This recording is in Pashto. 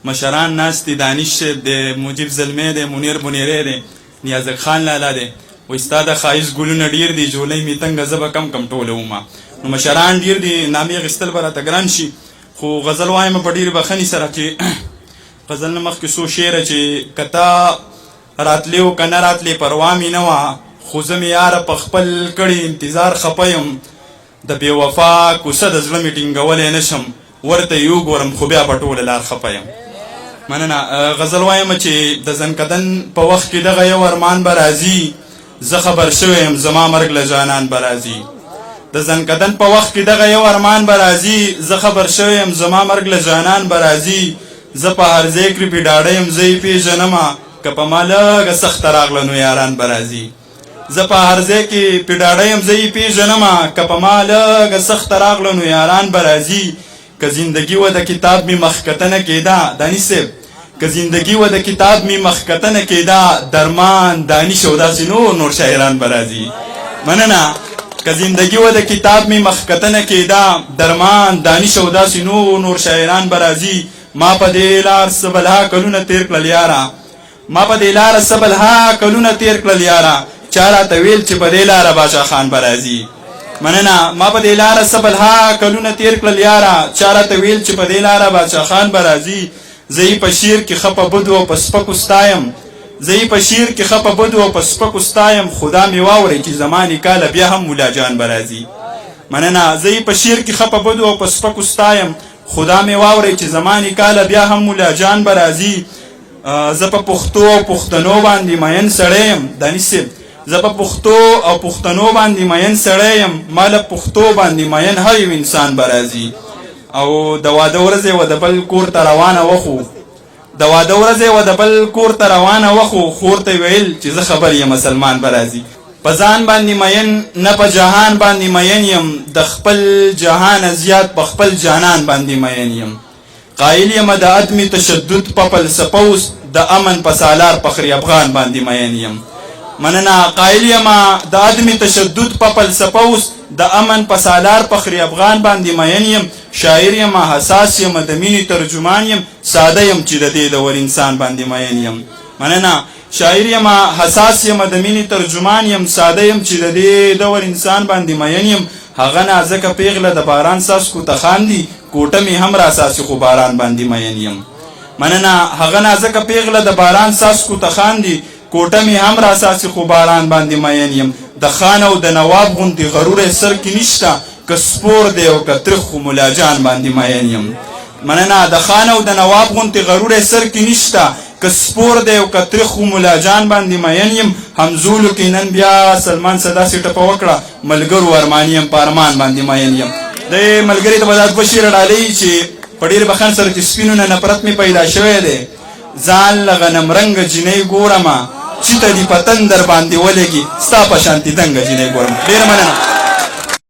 مشران ناست دي، دانش صاحب دی، مجیب زلمی دی، منیر بنیری دی، نیازک خان لالا دی. وایي ستا د ښایست ګلونه ډېر دي، جولۍ مې تنګه زه به کم کم ټولومه. نو مشران ډېر دي، نامې اخیستل به راته ګران شي، خو غزل وایم په ډېرې بخښنې سره چې غزل نه مخکې څو شعره چې که ته راتلې او که نه راتلې پروا مې نه وه، خو زه مې یاره په خپل کړي انتظار خفه یم. د بې وفا کوڅه د زړه مې ټینګولی نه شم، ورته یې وګورم خو بیا په ټوله لار خفه یم. مننه. غزل وایم چې د زنکدن په وخت کې دغه یو ارمان به راځي، زه خبر شوی یم زما مرګ له جانان به راځي. د زنکدن په وخت کې دغه یو ارمان به راځي، زه خبر شوی یم زما مرګ له جانان به راځي. زه په هر ځای کړي پې ډاډه یم زه یې پېژنمه، که په ما لږه سخته راغله نو یاران به راځي. زه په هر ځای کې پې ډاډه یم زه یې پېژنمه، که په ما لږه سخته راغله نو یاران به راځي. که زندگی و د کتاب مې مخکتنه کېده، دانش صاحب، که زندگی و د کتاب مې مخکتنه کېده، درمان دانش او داسې نور شاعران به راځي. مننه. که زندگی و د کتاب مې مخکتنه کېده، درمان دانش او داسې نور شاعران به راځي. ما په دې لار څه بلها کلونه تېر کړل یاره، ما په دې لاره څه بلها کلونه تېر کړل یاره، چا راته ویل چې په دې لاره باچا خان به راځي. مننه. ما په دې لاره څه بلها کلونه تېر کړل یاره، چا راته ویل چې په دې لاره باچا خان به راځي. زه یې په شعر کې ښه په بدو او په سپکو ستایم، زه یې په شعر کې ښه په بدو او په سپکو ستایم، خدا مې واورئ چې زما نکاله بیا هم ملا جان به راځي. مننه. زه یې په شعر کې ښه په بدو او په سپکو ستایم، خدا مې واورئ چې زما نکاله بیا هم ملا جان به راځي. زه په پښتو او پښتنو باندې مین سړی یم، دانش صاحب، زه په پښتو او پښتنو باندې مین سړی یم، ما له پښتو باندې مین هر یو انسان به راځي. او د واده ورځې و د بل کور ته روانه وخو، د واده ورځې و د بل کور ته روانه وخو، خور ته ویل چې زه خبر یم مسلمان به راځي. په ځان باندې مین نه په جهان باندې مین یم، د خپل جهان زیات په خپل جانان باندې مین یم. قایل یم د عدم تشدد په فلسفه اوس، د امن په سالار فخر افغان باندې مین یم. مننه. قایل یم د عدم تشدد په فلسفه اوس، د امن په سالار فخر افغان باندې مین یم. شاعر یم، حساس یم، د مینې ترجمان یم، ساده یم چې د دې ډول انسان باندې مین یم. مننه. شاعر یم، حساس یم، د مینې ترجمان یم، ساده یم چې د دې ډول انسان باندې مین یم. هغه نازکه پیغله د باران څاڅکو ته خاندي، کوټه مې هم راساسي خو باران باندې مین یم. مننه. هغه نازکه پیغله د باران څاڅکو ته خاندي، کوټه مې هم راساسي خو باران باندې مین یم. د خان او د نواب غوندې غرور سر کې نشته، که سپور دی او که ترخ خو ملا جان باندې مین یم. مننه. د خان او د نواب غوندې غرور سر کې نشته، که سپور دی او که ترخ خو ملا جان باندې مین یم. همزولو کې نن بیا سلمان صدا سي ټپه وکړه، ملګرو ارماني یم په ارمان باندې مین یم. د ملګري ته به دا دوه شعره ډالۍ چې په ډېر بخښن سره چې سپینو نه نفرت مې پیدا شوی دی. ځان له غنم رنګه جینۍ ګورمه، چې ته دې په تندر باندې ولګي، ستا په شانتې دنګه جینۍ ګورم. ډېره مننه.